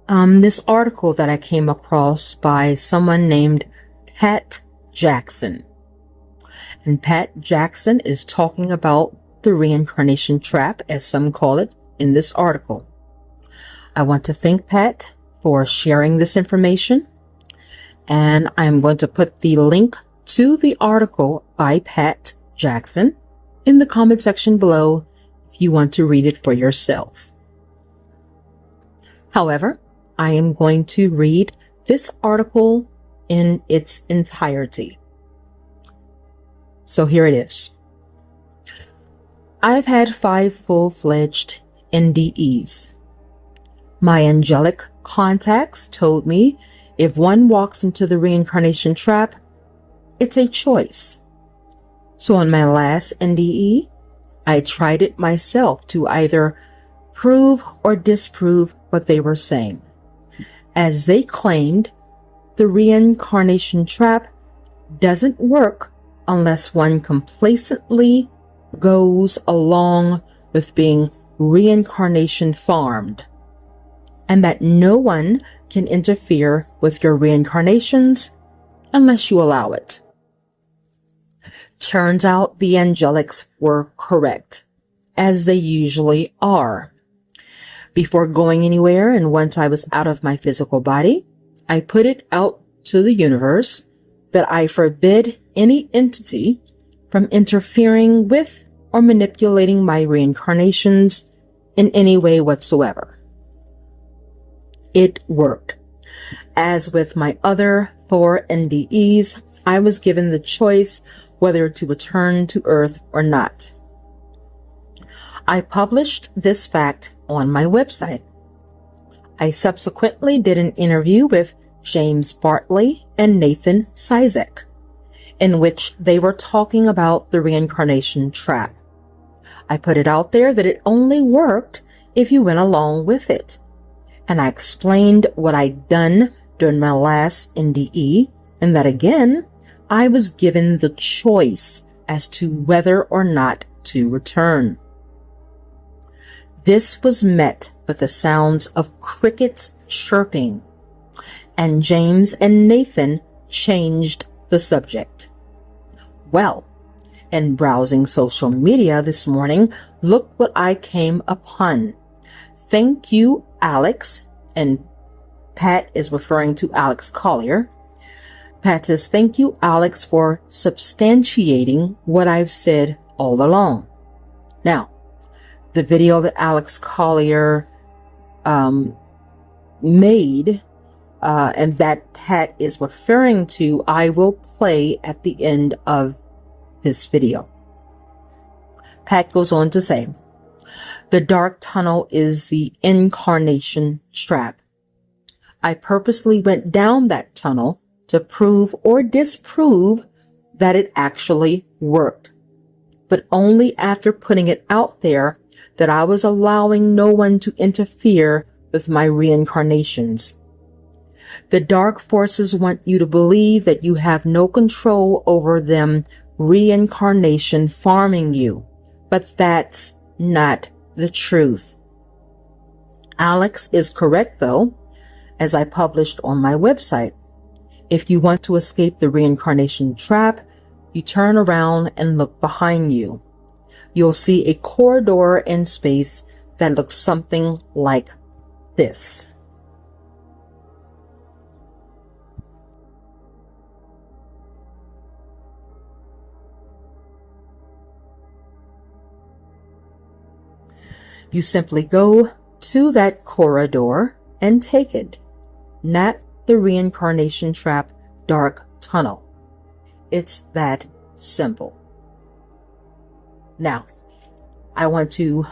this article that I came across by someone named Pat Jackson. And Pat Jackson is talking about the reincarnation trap, as some call it, in this article. I want to thank Pat for sharing this information, and I'm going to put the link to the article by Pat Jackson in the comment section below if you want to read it for yourself. However, I am going to read this article in its entirety. So here it is. I've had 5 full-fledged NDEs. My angelic contacts told me if one walks into the reincarnation trap, it's a choice. So on my last NDE, I tried it myself to either prove or disprove what they were saying. As they claimed, the reincarnation trap doesn't work unless one complacently goes along with being reincarnation farmed, and that no one can interfere with your reincarnations unless you allow it. Turns out the angelics were correct, as they usually are. Before going anywhere, and once I was out of my physical body, I put it out to the universe that I forbid any entity from interfering with or manipulating my reincarnations in any way whatsoever. It worked. As with my other 4 NDEs, I was given the choice whether to return to Earth or not. I published this fact on my website. I subsequently did an interview with James Bartley and Nathan Sizek, in which they were talking about the reincarnation trap. I put it out there that it only worked if you went along with it. And I explained what I'd done during my last NDE, and that again, I was given the choice as to whether or not to return. This was met with the sounds of crickets chirping, and James and Nathan changed the subject. Well, in browsing social media this morning, look what I came upon. Thank you, Alex, and Pat is referring to Alex Collier. Pat says, thank you, Alex, for substantiating what I've said all along. Now, the video that Alex Collier made and that Pat is referring to, I will play at the end of this video. Pat goes on to say, the dark tunnel is the incarnation trap. I purposely went down that tunnel to prove or disprove that it actually worked, but only after putting it out there that I was allowing no one to interfere with my reincarnations. The dark forces want you to believe that you have no control over them reincarnation farming you, but that's not the truth. Alex is correct though, as I published on my website. If you want to escape the reincarnation trap, you turn around and look behind you. You'll see a corridor in space that looks something like this. You simply go to that corridor and take it, not the reincarnation trap dark tunnel. It's that simple. Now, I want to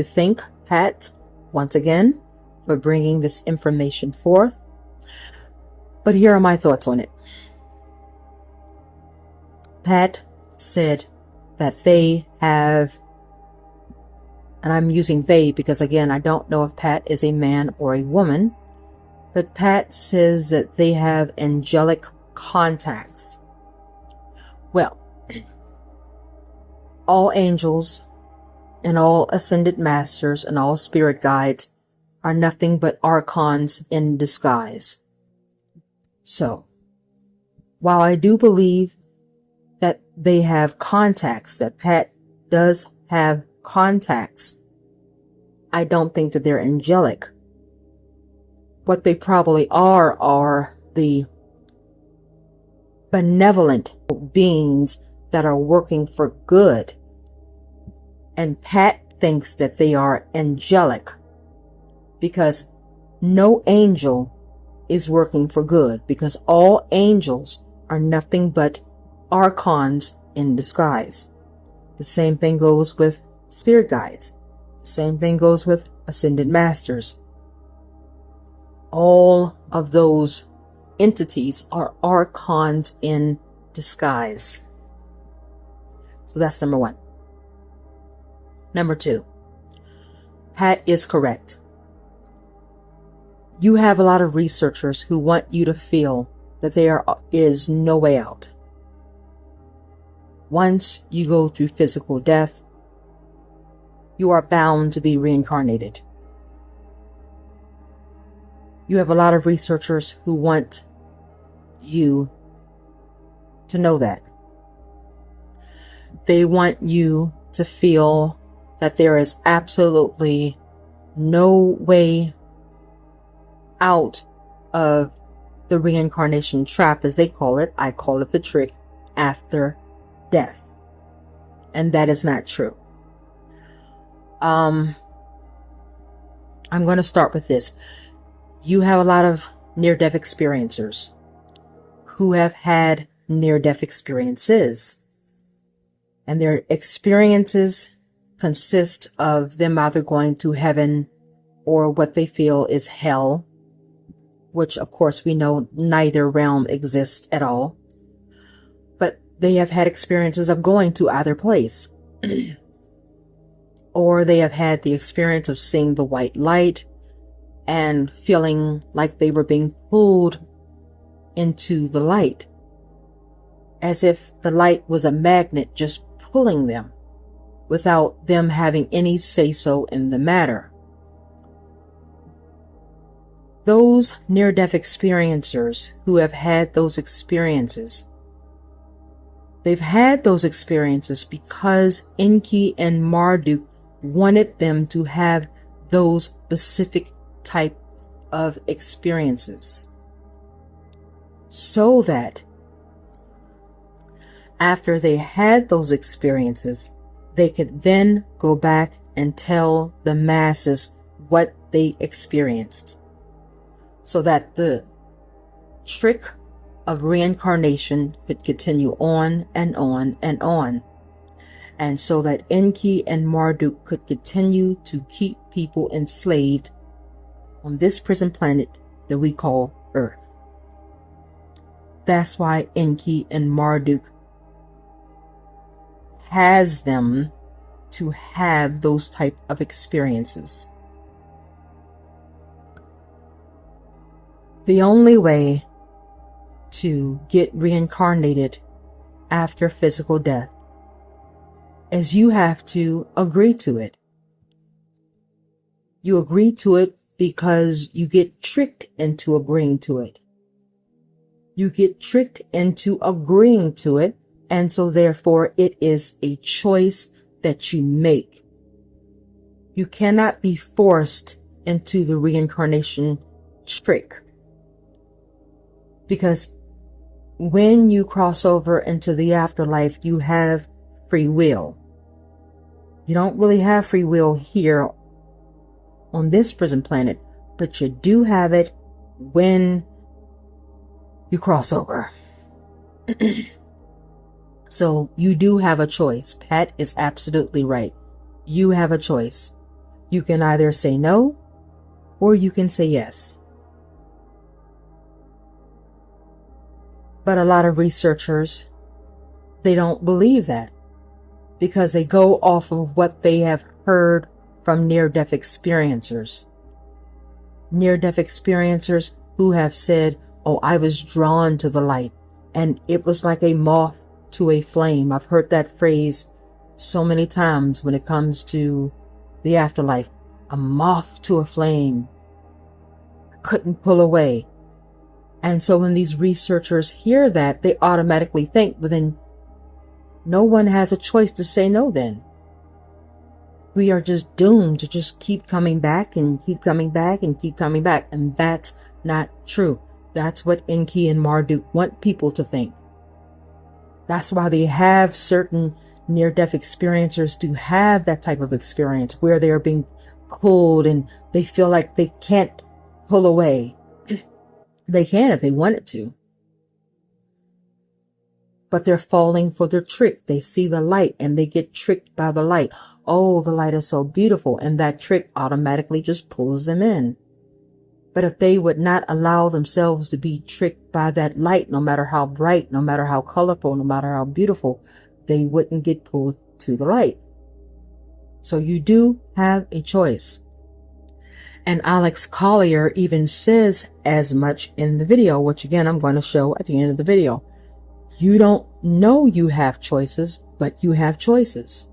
thank Pat once again for bringing this information forth. But here are my thoughts on it. Pat said that they have, and I'm using they because again, I don't know if Pat is a man or a woman, but Pat says that they have angelic contacts. Well, all angels and all ascended masters and all spirit guides are nothing but archons in disguise. So, while I do believe that they have contacts, that Pat does have contacts, I don't think that they're angelic. What they probably are the benevolent beings that are working for good. And Pat thinks that they are angelic because no angel is working for good, because all angels are nothing but archons in disguise. The same thing goes with spirit guides. The same thing goes with ascended masters. All of those entities are archons in disguise. So that's number one. Number two, Pat is correct. You have a lot of researchers who want you to feel that there is no way out. Once you go through physical death, you are bound to be reincarnated. You have a lot of researchers who want you to know that. They want you to feel that there is absolutely no way out of the reincarnation trap, as they call it. I call it the trick after death. And that is not true. I'm going to start with this. You have a lot of near-death experiencers who have had near-death experiences. And their experiences consist of them either going to heaven or what they feel is hell, which of course we know neither realm exists at all. But they have had experiences of going to either place. Or they have had the experience of seeing the white light and feeling like they were being pulled into the light, as if the light was a magnet just pulling them without them having any say-so in the matter. Those near-death experiencers who have had those experiences, they've had those experiences because Enki and Marduk wanted them to have those specific types of experiences, so that after they had those experiences, they could then go back and tell the masses what they experienced, so that the trick of reincarnation could continue on and on and on. And so that Enki and Marduk could continue to keep people enslaved on this prison planet that we call Earth. That's why Enki and Marduk has them to have those type of experiences. The only way to get reincarnated after physical death is you have to agree to it. You agree to it because you get tricked into agreeing to it. You get tricked into agreeing to it, and so therefore it is a choice that you make. You cannot be forced into the reincarnation trick, because when you cross over into the afterlife, you have free will. You don't really have free will here on this prison planet, but you do have it when you cross over. So you do have a choice. Pat is absolutely right. You have a choice. You can either say no, or you can say yes. But a lot of researchers, they don't believe that, because they go off of what they have heard from near-death experiencers. Near-death experiencers who have said, oh, I was drawn to the light, and it was like a moth to a flame. I've heard that phrase so many times when it comes to the afterlife. A moth to a flame. I couldn't pull away. And so when these researchers hear that, they automatically think, well, then no one has a choice to say no then. We are just doomed to just keep coming back and keep coming back and keep coming back. And that's not true. That's what Enki and Marduk want people to think. That's why they have certain near-death experiencers to have that type of experience where they are being pulled and they feel like they can't pull away. They can if they wanted to. But they're falling for their trick. They see the light and they get tricked by the light. Oh, the light is so beautiful. And that trick automatically just pulls them in. But if they would not allow themselves to be tricked by that light, no matter how bright, no matter how colorful, no matter how beautiful, they wouldn't get pulled to the light. So you do have a choice. And Alex Collier even says as much in the video, which again, I'm going to show at the end of the video. You don't know you have choices, but you have choices.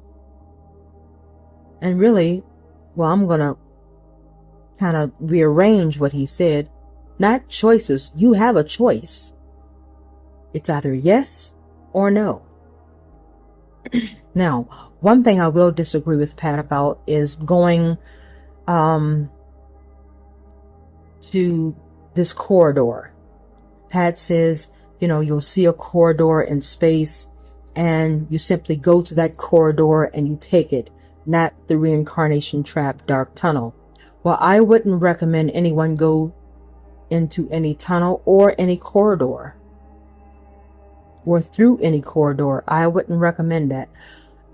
And really, well, I'm going to kind of rearrange what he said. Not choices. You have a choice. It's either yes or no. Now, one thing I will disagree with Pat about is going to this corridor. Pat says, you'll see a corridor in space and you simply go to that corridor and you take it, not the reincarnation trap dark tunnel. Well, I wouldn't recommend anyone go into any tunnel or any corridor or through any corridor. I wouldn't recommend that.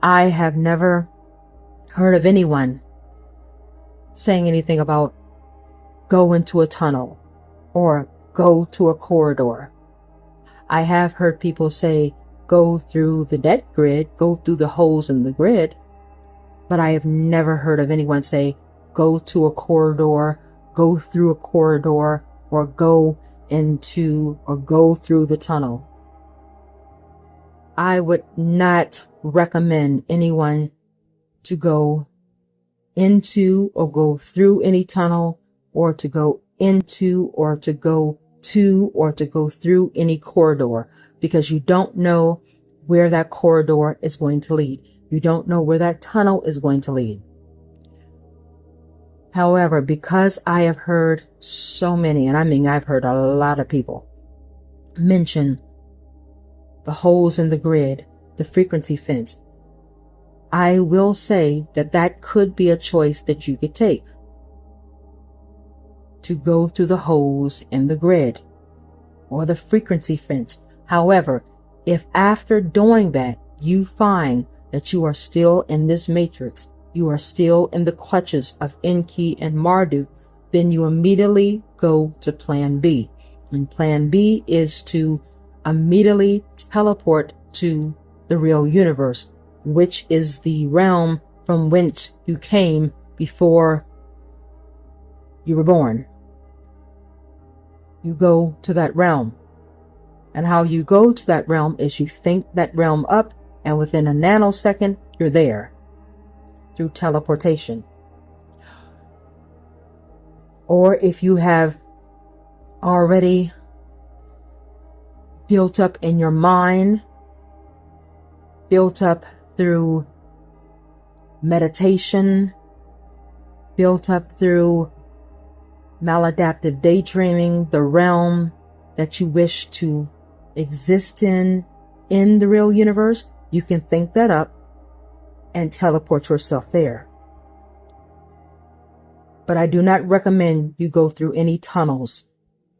I have never heard of anyone saying anything about go into a tunnel or go to a corridor. I have heard people say go through the net grid, go through the holes in the grid, but I have never heard of anyone say go to a corridor, go through a corridor, or go into or go through the tunnel. I would not recommend anyone to go into or go through any tunnel or to go into or to go to or to go through any corridor, because you don't know where that corridor is going to lead. You don't know where that tunnel is going to lead. However, because I have heard so many, and I mean I've heard a lot of people mention the holes in the grid, the frequency fence, I will say that that could be a choice that you could take. To go through the holes in the grid or the frequency fence. However, if after doing that, you find that you are still in this matrix, you are still in the clutches of Enki and Marduk, then you immediately go to plan B. And plan B is to immediately teleport to the real universe, which is the realm from whence you came before you were born. You go to that realm. And how you go to that realm is you think that realm up, and within a nanosecond, you're there through teleportation. Or if you have already built up in your mind, built up through meditation, built up through maladaptive daydreaming, the realm that you wish to exist in the real universe, you can think that up and teleport yourself there. But I do not recommend you go through any tunnels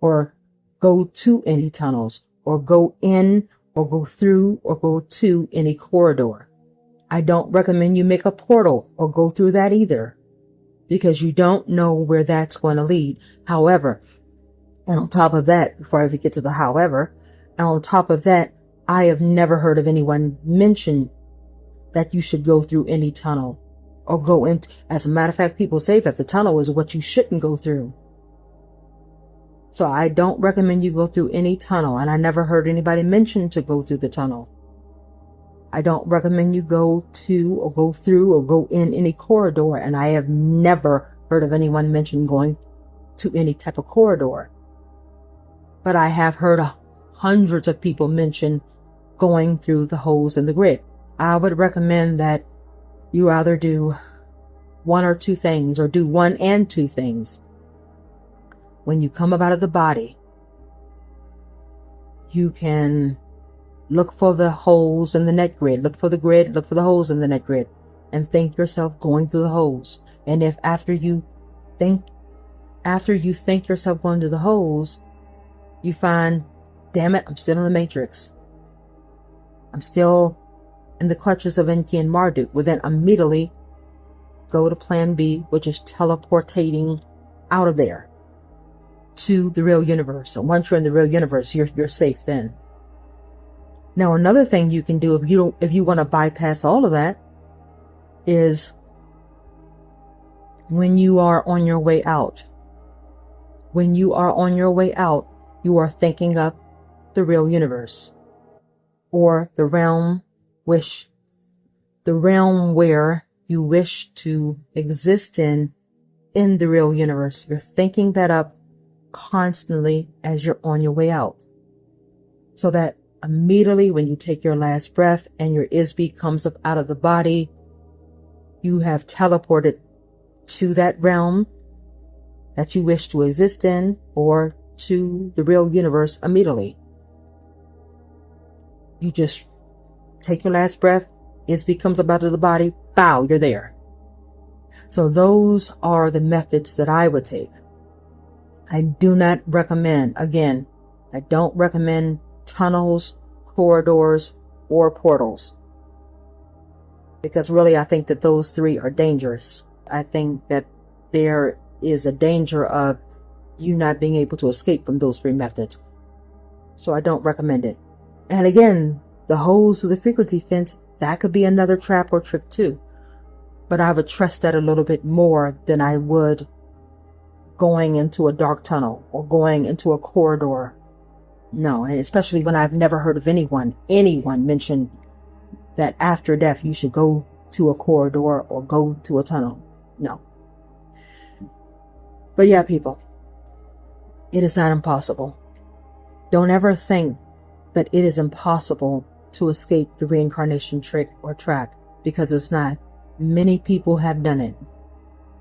or go to any tunnels or go in or go through or go to any corridor. I don't recommend you make a portal or go through that either, because you don't know where that's going to lead. However, and on top of that, before I even get to the however, and on top of that, I have never heard of anyone mention that you should go through any tunnel or go into. As a matter of fact, people say that the tunnel is what you shouldn't go through. So I don't recommend you go through any tunnel, and I never heard anybody mention to go through the tunnel. I don't recommend you go to or go through or go in any corridor. And I have never heard of anyone mention going to any type of corridor. But I have heard hundreds of people mention going through the holes in the grid. I would recommend that you either do one or two things, or do one and two things. When you come up out of the body, you can look for the holes in the net grid. Look for the grid, look for the holes in the net grid, and think yourself going through the holes. And if after you think yourself going through the holes, you find, damn it, I'm still in the matrix. I'm still in the clutches of Enki and Marduk. Well, then immediately go to plan B, which is teleportating out of there to the real universe. And once you're in the real universe, you're safe then. Now, another thing you can do if you want to bypass all of that is when you are on your way out. When you are on your way out, you are thinking up the real universe, or the realm where you wish to exist in the real universe. You're thinking that up constantly as you're on your way out, so that immediately when you take your last breath and your Isby comes up out of the body, you have teleported to that realm that you wish to exist in, or to the real universe immediately. You just take your last breath, Isby comes up out of the body, bow, you're there. So those are the methods that I would take. I do not recommend, again, I don't recommend tunnels, corridors, or portals. Because really, I think that those three are dangerous. I think that there is a danger of you not being able to escape from those three methods. So I don't recommend it. And again, the holes through the frequency fence, that could be another trap or trick too. But I would trust that a little bit more than I would going into a dark tunnel or going into a corridor. No, and especially when I've never heard of anyone mention that after death you should go to a corridor or go to a tunnel. No. But yeah, people, it is not impossible. Don't ever think that it is impossible to escape the reincarnation trick or trap, because it's not. Many people have done it.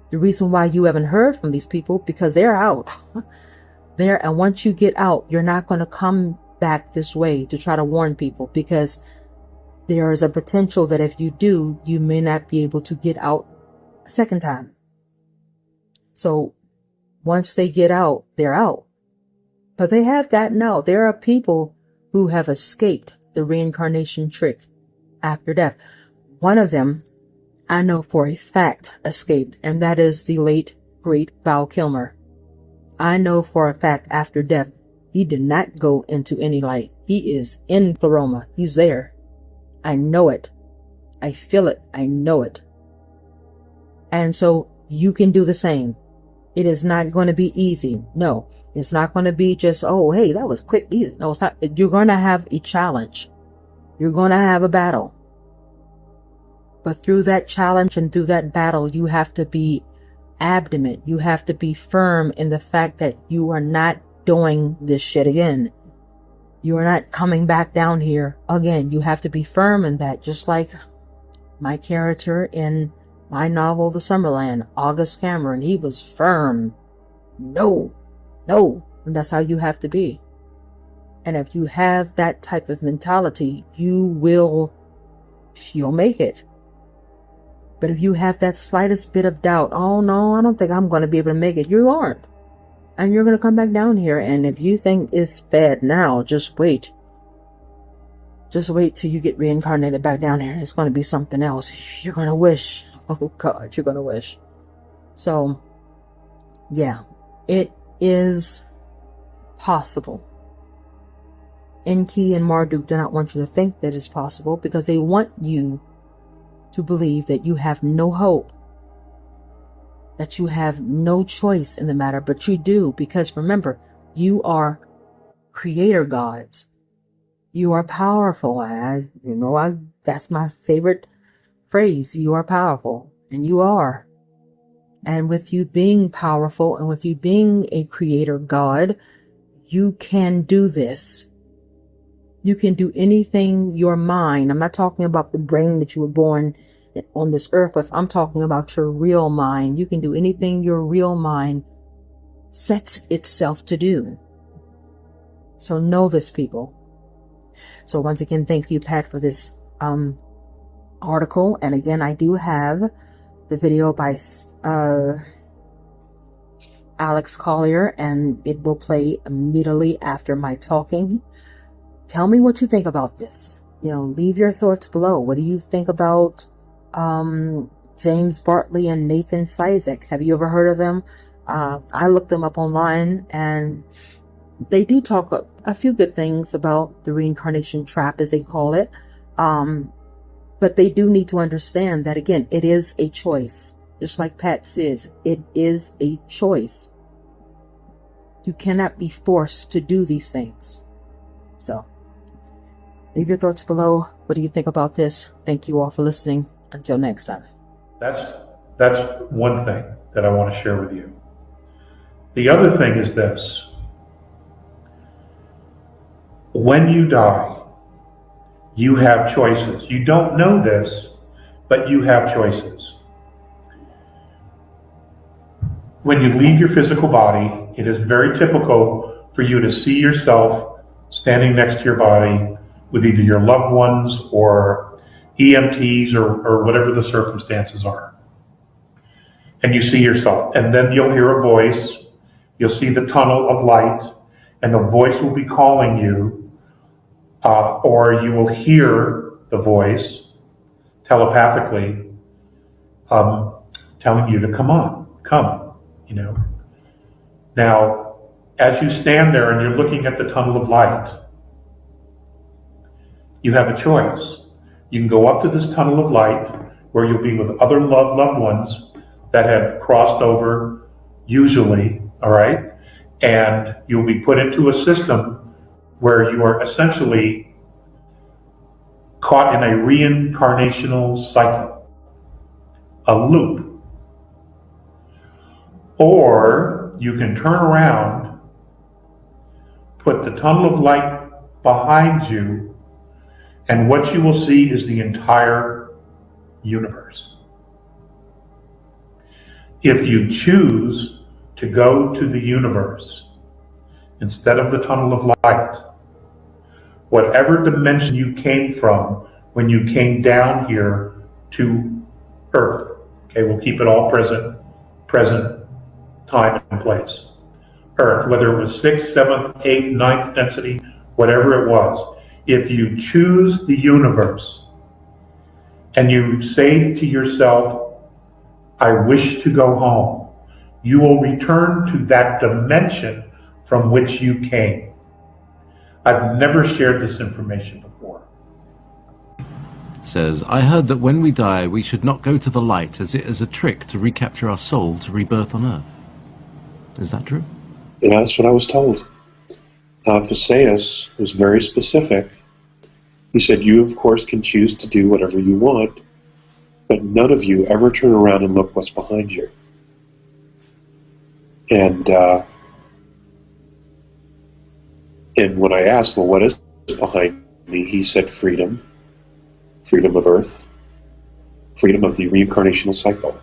The reason why you haven't heard from these people, because they're out. And once you get out, you're not going to come back this way to try to warn people, because there is a potential that if you do, you may not be able to get out a second time. So once they get out, they're out. But they have gotten out. There are people who have escaped the reincarnation trick after death. One of them, I know for a fact, escaped, and that is the late, great Val Kilmer. I know for a fact after death, he did not go into any light. He is in Pleroma. He's there. I know it. I feel it. I know it. And so you can do the same. It is not going to be easy. No, it's not going to be just, oh, hey, that was quick, easy. No, it's not. You're going to have a challenge. You're going to have a battle. But through that challenge and through that battle, you have to be adamant. You have to be firm in the fact that you are not doing this shit again. You are not coming back down here again. You have to be firm in that. Just like my character in my novel, The Summerland, August Cameron, he was firm. No. And that's how you have to be. And if you have that type of mentality, you'll make it. But if you have that slightest bit of doubt, oh no, I don't think I'm going to be able to make it, you aren't. And you're going to come back down here. And if you think it's bad now, just wait. Just wait till you get reincarnated back down here. It's going to be something else. You're going to wish. Oh God, you're going to wish. So, yeah, it is possible. Enki and Marduk do not want you to think that it's possible, because they want you to believe that you have no hope, that you have no choice in the matter, but you do, because remember, you are creator gods. You are powerful. That's my favorite phrase. You are powerful, and you are. And with you being powerful and with you being a creator God, you can do this. You can do anything your mind. I'm not talking about the brain that you were born on this earth with. I'm talking about your real mind. You can do anything your real mind sets itself to do. So know this, people. So once again, thank you, Pat, for this article. And again, I do have the video by Alex Collier, and it will play immediately after my talking. Tell me what you think about this. Leave your thoughts below. What do you think about James Bartley and Nathan Sizek? Have you ever heard of them? I looked them up online, and they do talk a few good things about the reincarnation trap, as they call it. But they do need to understand that, again, it is a choice. Just like Pat says, it is a choice. You cannot be forced to do these things. So, leave your thoughts below. What do you think about this? Thank you all for listening. Until next time. That's one thing that I want to share with you. The other thing is this. When you die, you have choices. You don't know this, but you have choices. When you leave your physical body, it is very typical for you to see yourself standing next to your body with either your loved ones or EMTs or whatever the circumstances are. And you see yourself, and then you'll hear a voice, you'll see the tunnel of light, and the voice will be calling you, or you will hear the voice telepathically telling you to come. Now, as you stand there and you're looking at the tunnel of light, you have a choice. You can go up to this tunnel of light where you'll be with other loved ones that have crossed over, usually, all right? And you'll be put into a system where you are essentially caught in a reincarnational cycle, a loop. Or you can turn around, put the tunnel of light behind you, and what you will see is the entire universe. If you choose to go to the universe instead of the tunnel of light, whatever dimension you came from when you came down here to Earth, okay, we'll keep it all present time and place. Earth, whether it was 6th, 7th, 8th, 9th density, whatever it was, if you choose the universe and you say to yourself, I wish to go home, you will return to that dimension from which you came. I've never shared this information before. Says, I heard that when we die, we should not go to the light, as it is a trick to recapture our soul to rebirth on Earth. Is that true? Yeah, that's what I was told. Visayas was very specific. He said, you, of course, can choose to do whatever you want, but none of you ever turn around and look what's behind you. And when I asked, well, what is behind me? He said, freedom. Freedom of Earth. Freedom of the reincarnational cycle.